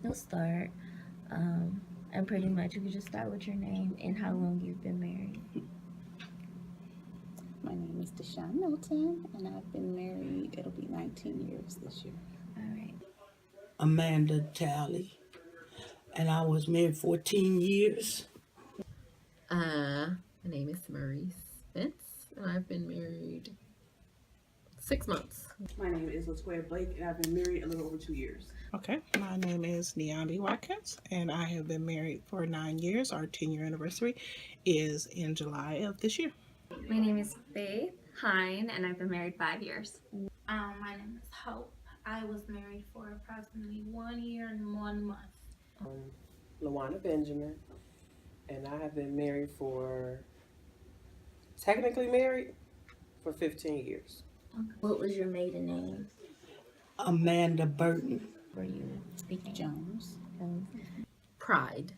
You'll start. And pretty much you can just start with your name and how long you've been married. My name is Deshawn Milton, and I've been married, it'll be 19 years this year. All right. Amanda Talley, and I was married 14 years. My name is Maurice Spence, and I've been married 6 months. My name is Latoya Blake, and I've been married a little over 2 years. Okay, my name is Niambi Watkins, and I have been married for 9 years. Our 10-year anniversary is in July of this year. My name is Faith Hine, and I've been married 5 years. My name is Hope. I was married for approximately 1 year and 1 month. Lawana Benjamin, and I have been married technically married for 15 years. What was your maiden name? Amanda Burton. Were you speaking? Jones. Pride.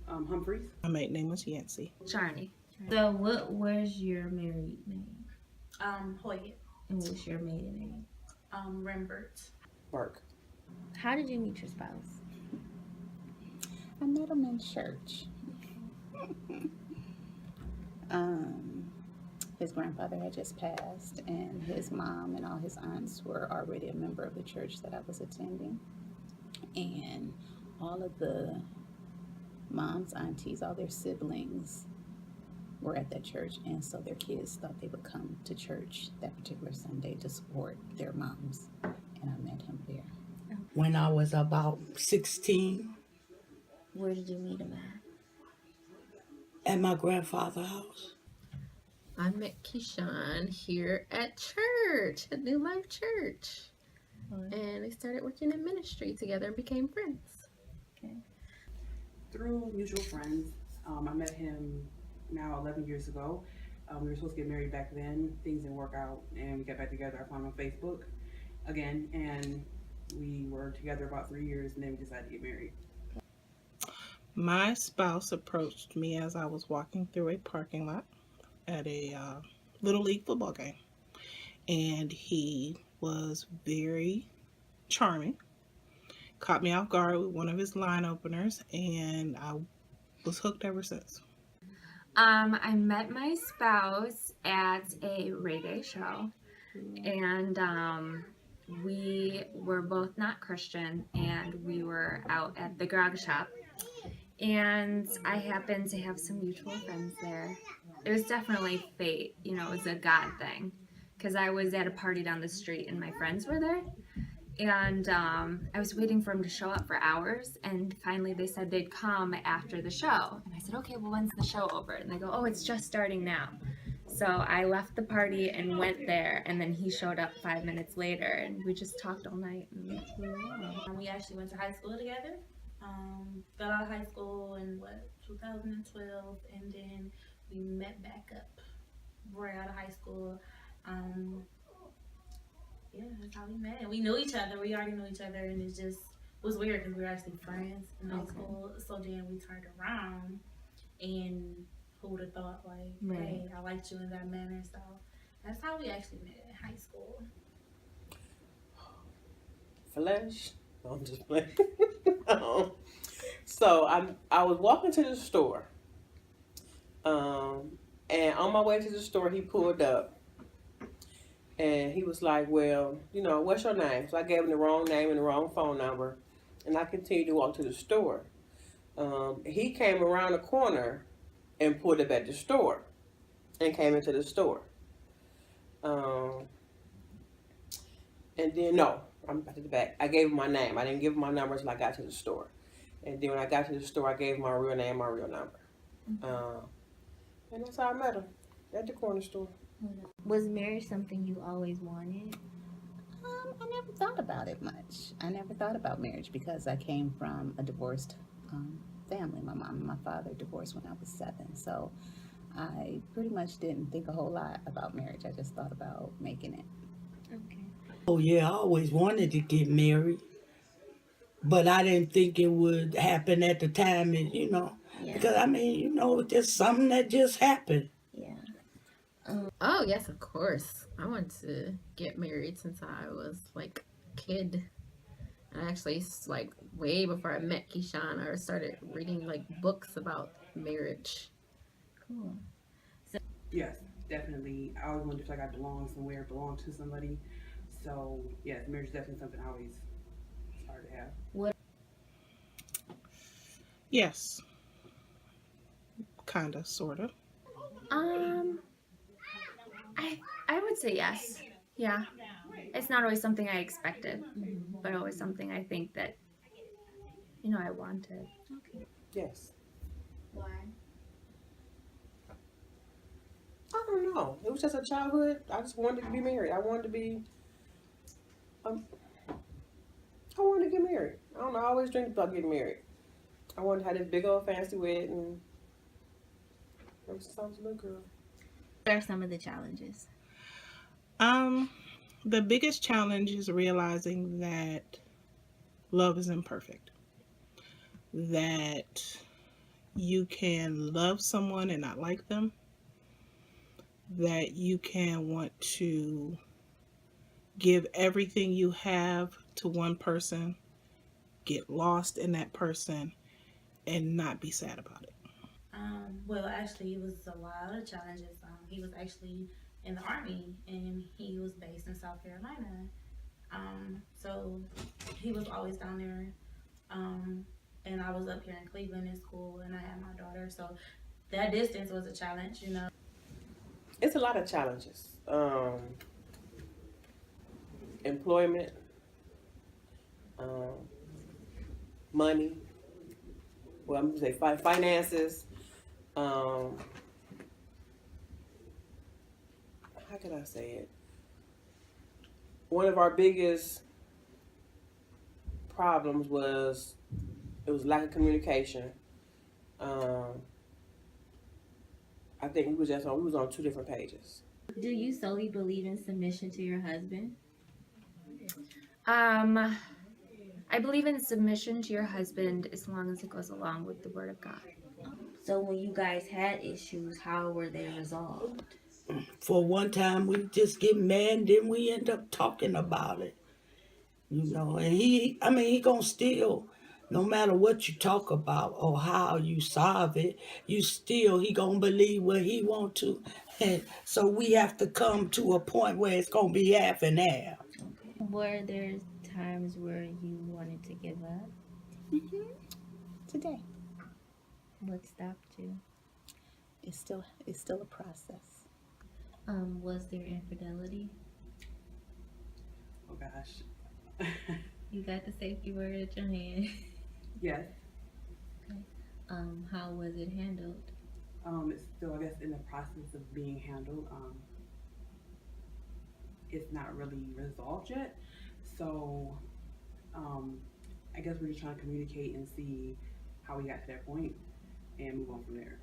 Humphreys. My maiden name was Yancey. Charney. So what was your married name? Hoyt. And what's your maiden name? Rembert. Burke. How did you meet your spouse? I met him in church. His grandfather had just passed, and his mom and all his aunts were already a member of the church that I was attending. And all of the moms, aunties, all their siblings were at that church, and so their kids thought they would come to church that particular Sunday to support their moms, and I met him there. When I was about 16 Where did you meet him at? at my grandfather's house. I met Keyshawn here at church, at New Life Church. And they started working in ministry together and became friends. Through mutual friends. I met him now 11 years ago. We were supposed to get married back then. Things didn't work out, and we got back together. I found him on Facebook again, and we were together about 3 years, and then we decided to get married. My spouse approached me as I was walking through a parking lot at a Little League football game. And he was very charming. Caught me off guard with one of his line openers, and I was hooked ever since. I met my spouse at a reggae show, and we were both not Christian, and we were out at the grog shop, and I happened to have some mutual friends there. It was definitely fate, you know, it was a God thing, because I was at a party down the street and my friends were there, and I was waiting for them to show up for hours, and finally they said they'd come after the show, and I said, okay, well, when's the show over? And they go, oh, it's just starting now. So I left the party and went there, and then he showed up 5 minutes later, and we just talked all night. And We actually went to high school together. Got out of high school in 2012, and then we met back up right out of high school. Yeah, that's how we met. We knew each other. We already knew each other, and it was weird because we were actually friends in high school. So then we turned around, and who would have thought, like, hey, I liked you in that manner. So that's how we actually met in high school. Flesh. No, I'm just playing. So I was walking to the store, and on my way to the store, he pulled up, and he was like, well, you know, what's your name? So I gave him the wrong name and the wrong phone number, and I continued to walk to the store. He came around the corner and pulled up at the store and came into the store. And then, no, I'm back to the back. I gave him my name. I didn't give him my number until I got to the store. And then when I got to the store, I gave him my real name, my real number. And that's how I met him, at the corner store. Was marriage something you always wanted? I never thought about it much. I never thought about marriage because I came from a divorced family. My mom and my father divorced when I was 7. So I pretty much didn't think a whole lot about marriage. I just thought about making it. Okay. Oh yeah, I always wanted to get married, but I didn't think it would happen at the time, you know, because I mean, you know, just something that just happened. Yeah. Oh, yes, of course. I wanted to get married since I was like a kid. And actually, like way before I met Keyshawn, I started reading like books about marriage. Cool. Yes, definitely. I always wanted to feel like I belong somewhere, belong to somebody. So yes, marriage is definitely something I always aspired to have. Yes, kind of, sort of. Um, I would say yes. Yeah. It's not always something I expected, but always something I think that, I wanted. Yes. Why? I don't know. It was just a childhood. I just wanted to be married. I wanted to be. I wanted to get married. I don't know. I always dreamed about getting married. I wanted to have this big old fancy wedding. Ever since I was a little girl. What are some of the challenges? The biggest challenge is realizing that love is imperfect. That you can love someone and not like them. That you can want to give everything you have to one person, get lost in that person, and not be sad about it. Well, actually, it was a lot of challenges. He was actually in the Army, and he was based in South Carolina. So he was always down there. And I was up here in Cleveland in school, and I had my daughter. So that distance was a challenge, you know. It's a lot of challenges. Employment, money. Well, I'm gonna say finances. How can I say it? One of our biggest problems was lack of communication. I think we was on two different pages. Do you solely believe in submission to your husband? I believe in submission to your husband as long as it goes along with the word of God. So when you guys had issues, how were they resolved? For one time, we just get mad, and then we end up talking about it. And he gonna still, no matter what you talk about or how you solve it, he gonna believe what he want to. And so we have to come to a point where it's gonna be half and half. Were there times where you wanted to give up? Today, What stopped you? it's still a process. Was there infidelity? Oh gosh. You got the safety word at your hand. Yes. How was it handled? It's still, I guess, in the process of being handled. It's not really resolved yet. So, I guess we're just trying to communicate and see how we got to that point and move on from there.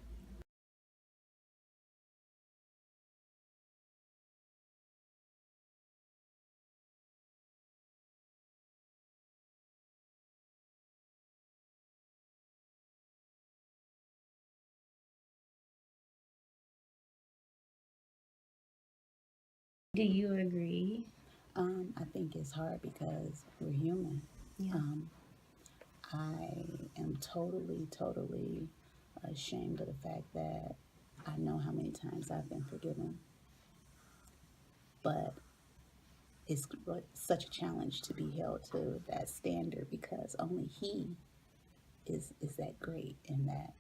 Do you agree? I think it's hard because we're human. Yeah. I am totally ashamed of the fact that I know how many times I've been forgiven. But it's such a challenge to be held to that standard because only he is that great and that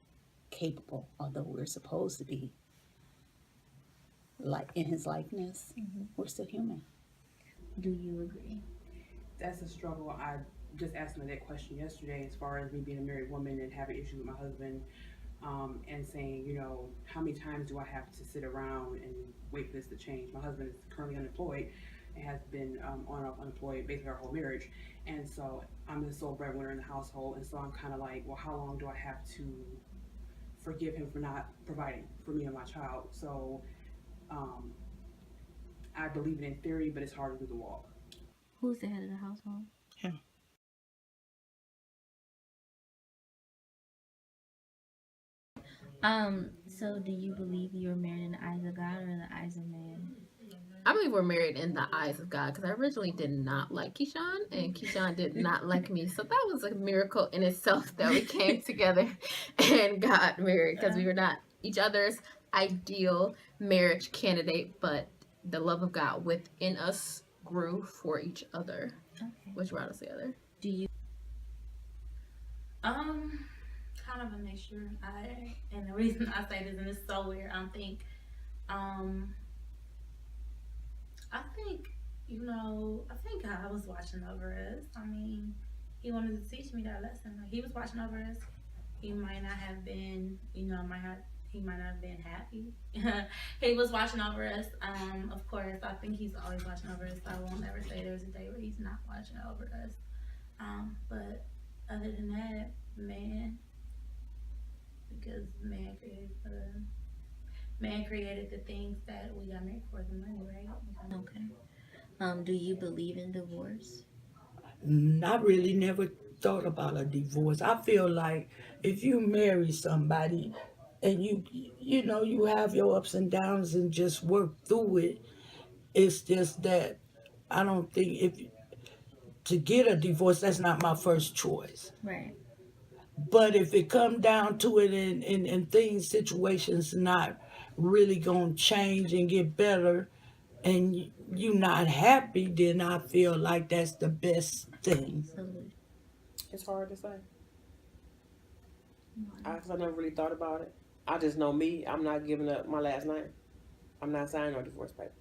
capable, although we're supposed to be like in his likeness. We're still human. Do you agree? That's a struggle. I just asked me that question yesterday as far as me being a married woman and having issues with my husband, and saying, how many times do I have to sit around and wait for this to change? My husband is currently unemployed and has been on and off unemployed basically our whole marriage. And so I'm the sole breadwinner in the household. And so I'm kind of like, well, how long do I have to forgive him for not providing for me and my child? So I believe it in theory, but it's hard to do the walk. Who's the head of the household? Him. So do you believe you're married in the eyes of God or in the eyes of man? I believe we're married in the eyes of God, because I originally did not like Keyshawn, and Keyshawn did not like me. So that was a miracle in itself that we came together and got married, because we were not each other's ideal marriage candidate, but the love of God within us grew for each other, Okay. which brought us together. Do you? Kind of a mixture. And the reason I say this, and it's so weird, I think, I think God was watching over us. I mean, He wanted to teach me that lesson. Like, He was watching over us. He might not have been, he might not have been happy. He was watching over us. Of course, I think He's always watching over us. I won't ever say there's a day where He's not watching over us. But other than that, man, because man created the things that we got married for, the money, right? Okay. Do you believe in divorce? I really never thought about a divorce. I feel like if you marry somebody and you know you have your ups and downs and just work through it, it's just that I don't think if to get a divorce, that's not my first choice. Right. But if it come down to it and things, situations not really gonna change and get better and you not happy, then I feel like that's the best thing. Absolutely. It's hard to say. I never really thought about it. I just know me. I'm not giving up my last name. I'm not signing no divorce papers.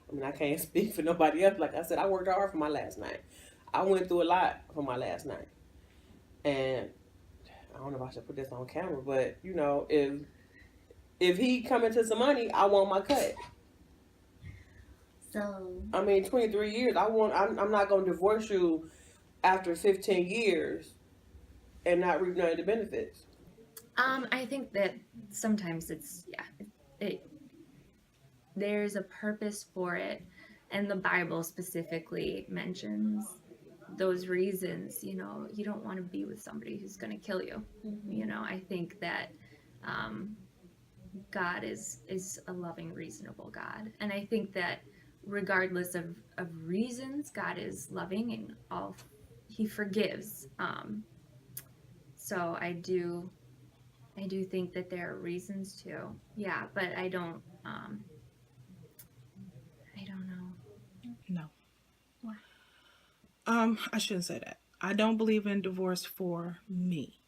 I mean, I can't speak for nobody else. Like I said, I worked hard for my last name. I went through a lot for my last name. And I don't know if I should put this on camera, but you know, if he come into some money, I want my cut. So I mean, 23 years. I'm not gonna divorce you after 15 years and not reap none of the benefits. I think that sometimes there's a purpose for it, and the Bible specifically mentions those reasons. You know, you don't want to be with somebody who's going to kill you. You know, I think that God is a loving, reasonable God, and I think that regardless of reasons, God is loving and He forgives. So I do think that there are reasons too. Yeah, but I don't know. No. Why? I shouldn't say that. I don't believe in divorce for me.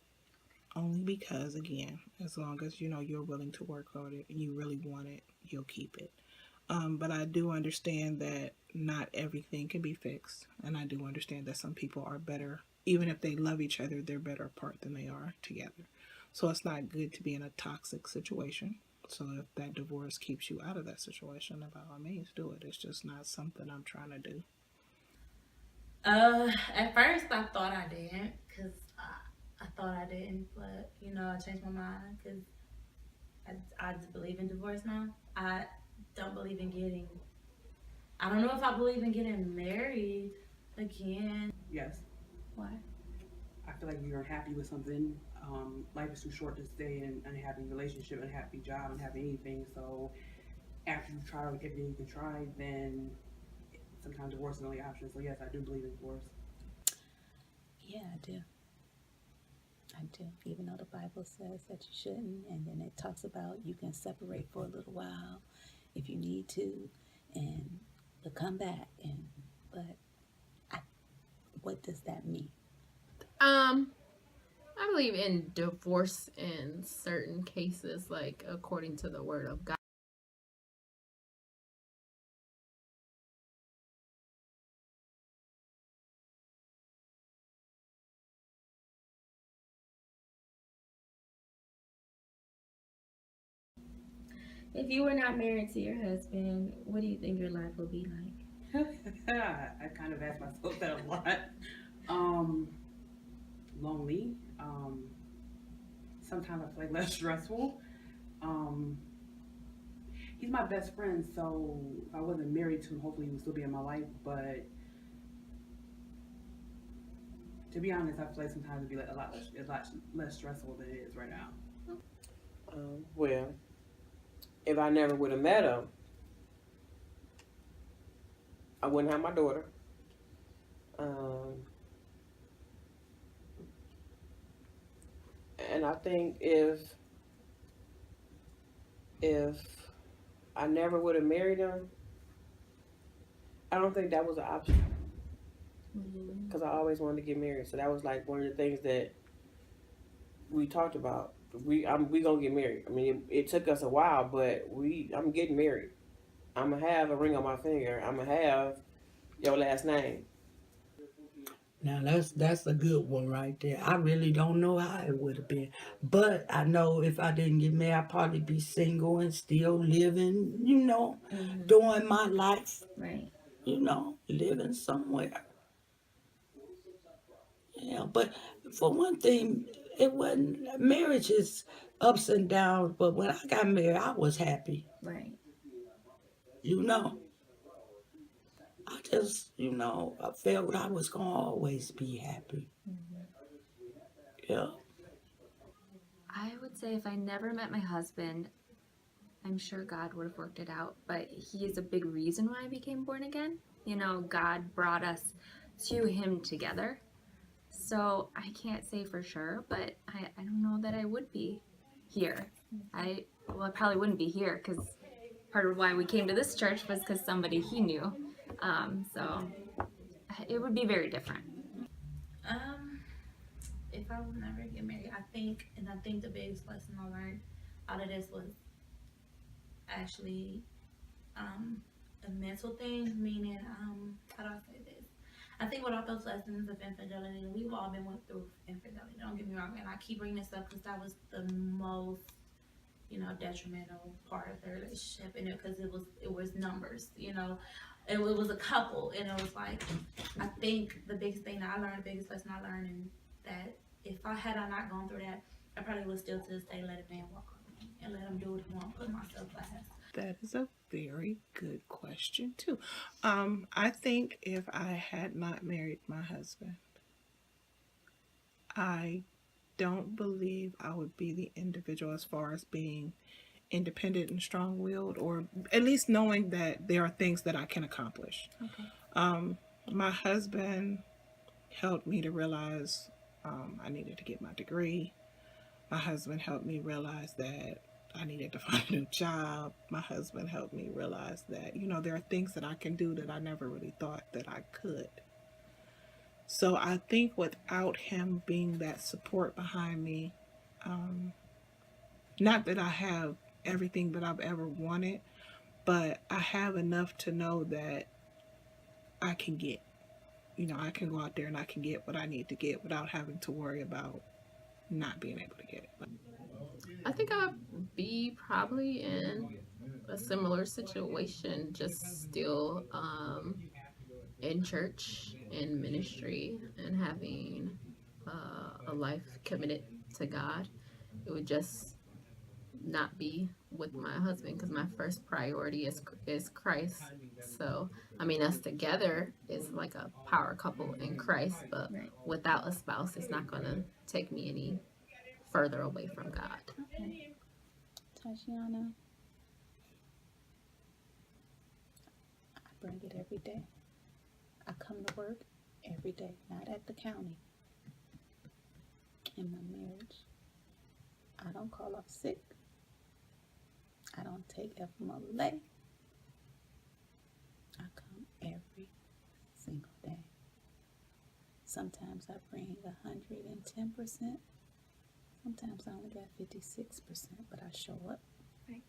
Only because, again, as long as you know you're willing to work on it and you really want it, you'll keep it. But I do understand that not everything can be fixed, and I do understand that some people are better, even if they love each other, they're better apart than they are together. So it's not good to be in a toxic situation. So if that divorce keeps you out of that situation, by all means, do it. It's just not something I'm trying to do. At first I thought I didn't, because I thought I didn't, but you know, I changed my mind because I just believe in divorce now. I don't believe in I don't know if I believe in getting married again. Yes. Why? I feel like when you're unhappy with something, life is too short to stay in an unhappy relationship, unhappy job, unhappy anything. So after you try everything you can try, then sometimes divorce is the only option. So yes, I do believe in divorce. Yeah, I do. I do. Even though the Bible says that you shouldn't, and then it talks about you can separate for a little while if you need to, but come back. What does that mean? I believe in divorce in certain cases, like according to the Word of God. if you were not married to your husband, what do you think your life would be like? I kind of ask myself that a lot. Lonely. Sometimes I feel like less stressful. He's my best friend, so if I wasn't married to him, hopefully he would still be in my life. But to be honest, I feel like sometimes it'd be like a lot less stressful than it is right now. Well, if I never would have met him, I wouldn't have my daughter. And I think if I never would have married him, I don't think that was an option. Because I always wanted to get married. So that was like one of the things that we talked about. We gonna get married. I mean, it took us a while, but I'm getting married. I'm gonna have a ring on my finger. I'm gonna have your last name. Now that's a good one right there. I really don't know how it would have been, but I know if I didn't get married, I'd probably be single and still living, doing my life, Right. living somewhere. Yeah, but for one thing, it wasn't marriage is ups and downs. But when I got married, I was happy. Right. I just, I felt I was gonna always be happy. Yeah. I would say if I never met my husband, I'm sure God would have worked it out, but he is a big reason why I became born again. God brought us to him together. So I can't say for sure, but I don't know that I would be here. I probably wouldn't be here because part of why we came to this church was because somebody he knew. So it would be very different. If I would never get married, I think the biggest lesson I learned out of this was actually a mental thing, meaning, how do I say this? I think with all those lessons of infidelity, we've all been went through infidelity, don't get me wrong, and I keep bringing this up because that was the most, detrimental part of the relationship, and because it was numbers, it was a couple, and it was like, I think the biggest thing that I learned, the biggest lesson I learned, and that if I had not gone through that, I probably would still to this day let a man walk on me and let him do what he wants, put myself last. That is a very good question too. I think if I had not married my husband, I don't believe I would be the individual as far as being independent and strong-willed, or at least knowing that there are things that I can accomplish. Okay. My husband helped me to realize I needed to get my degree. My husband helped me realize that I needed to find a new job. My husband helped me realize that, there are things that I can do that I never really thought that I could. So I think without him being that support behind me, not that I have everything that I've ever wanted, but I have enough to know that I can get, I can go out there and I can get what I need to get without having to worry about not being able to get it. I think I would be probably in a similar situation, just still in church, in ministry, and having a life committed to God. It would just not be with my husband because my first priority is Christ. So, us together is like a power couple in Christ, but Right. without a spouse, it's not going to take me any further away from God. Okay. Tashiana, I bring it every day. I come to work every day, not at the county. In my marriage, I don't call off sick. I don't take FMLA. I come every single day. Sometimes I bring 110%. Sometimes I only got 56%, but I show up. Right.